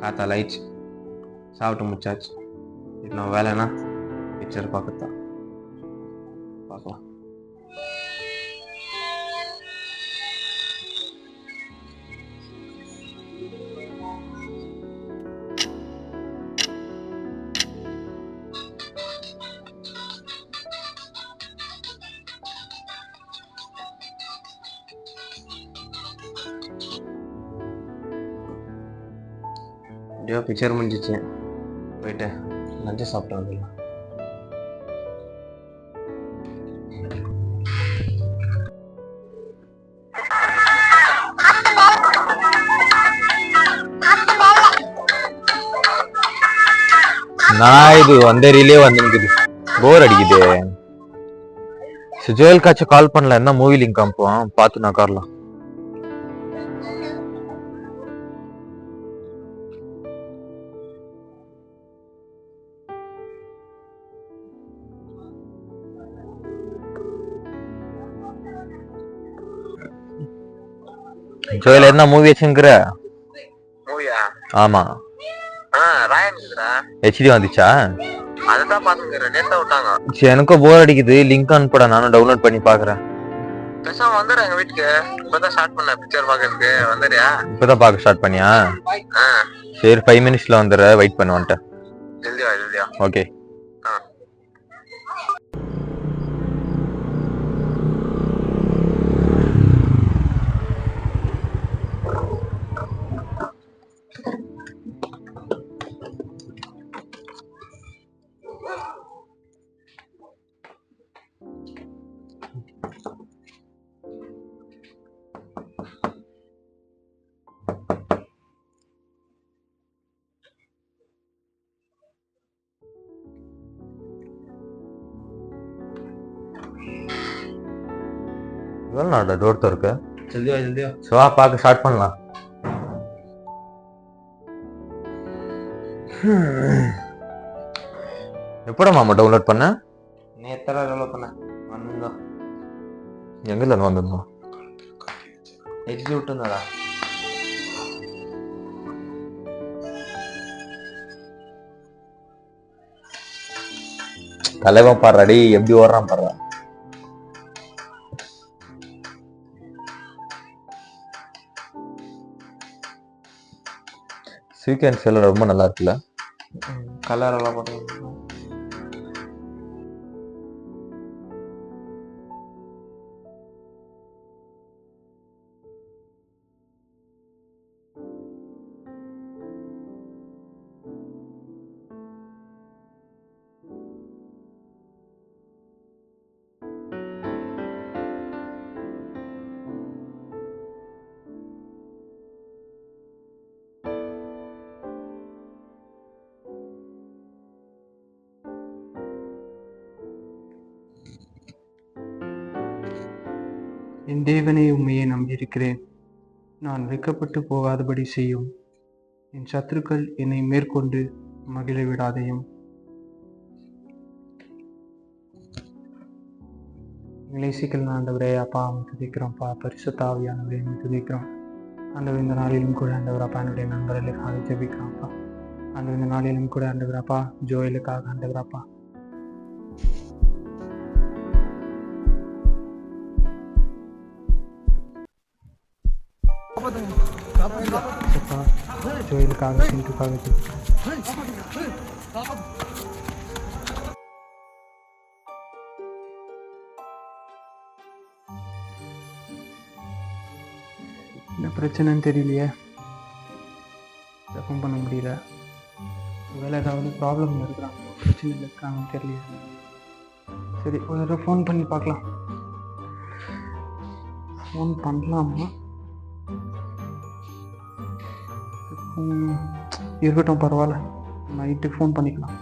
காத்தால ஆயிடுச்சு, சாப்பிட்டு முடிச்சாச்சு. இப்போ நம்ம வேலைன்னா பிக்சர் பார்க்கத்தான். பார்க்கலாம். எப்படியோ பிக்சர் முடிஞ்சிச்சு, போயிட்டு லஞ்சு சாப்பிட்டு வந்துடலாம். நான் இது வந்த ரீலே வந்துருக்குது, போர் அடிக்குது. சுஜோயல் காட்சி கால் பண்ணல, என்ன மூவி லிங்க் அனுப்புவான் பார்த்து நான் காரலாம். ஜோயல் என்ன மூவி வச்சுங்கிற? மூவியா? ஆமா, ராயன் ஹெச்டி வந்துச்சா? அதான் பாத்துக்கிறேன், நேத்தா விட்டாங்க. சரி, எனக்கும் போர் அடிக்குது, லிங்க் அனுப்புடா, நானும் டவுன்லோட் பண்ணி பாக்குறேன். பேசாம வந்துடுறேன் எங்க வீட்டுக்கு. இப்பதான் ஸ்டார்ட் பண்ண பிக்சர் பாக்குறதுக்கு. வந்துடுறியா? இப்பதான் பாக்க ஸ்டார்ட் பண்ணியா? சரி, 5 மினிட்ஸ்ல வந்துடுற, வெயிட் பண்ண வந்துட்டேன். ஜல்தியா. ஓகே. டோர் திறக்க ஜல்தியா. வா, பார்க்க ஸ்டார்ட் பண்ணலாம். எப்படா மாமா டவுன்லோட் பண்ண? நேத்தா டவுன்லோட் பண்ண. வந்துருந்தோம். எங்கல வந்துருந்தோம்? ஹெச்டி விட்டுருந்தாடா. தலைவன் பாடுறாடி, எப்படி ஓடுறான் பாடுறா. சீக்வென்ஸ் எல்லாம் ரொம்ப நல்லா இருக்குல்ல, கலர் எல்லாம் போட்டு. என் தேவனே, உம்மையே நம்பியிருக்கிறேன். நான் வெட்கப்பட்டு போகாதபடி செய்யும். என் சத்துருக்கள் என்னை மேற்கொண்டு மகிழ விடாதையும். இளைசிக்கல் ஆண்டவரே, அப்பா துதிக்கிறோம்ப்பா. பரிசுத்த ஆவியானவரே துதிக்கிறோம் ஆண்டவர். இந்த நாளிலும் கூட ஆண்டவர் அப்பா என்னுடைய நண்பர்களுக்காக ஜெபிக்கிறோம்ப்பா. ஆண்டவர் இந்த நாளிலும் கூட ஆண்டவர் அப்பா ஜோயலுக்காக ஆண்டவர் அப்பா ஜோயலுக்காக சிந்துக்காக என்ன பிரச்சனைன்னு தெரியலையே, ஜெபம் பண்ண முடியல. வேலை ஏதாவது ப்ராப்ளம் இருக்கிறாங்க, பிரச்சனையில் இருக்காங்கன்னு தெரியலையே. சரி, ஒரு தடவை ஃபோன் பண்ணி பார்க்கலாம். ஃபோன் பண்ணலாமா? இருக்கட்டும், பரவாயில்ல, நைட்டு ஃபோன் பண்ணிக்கலாம்.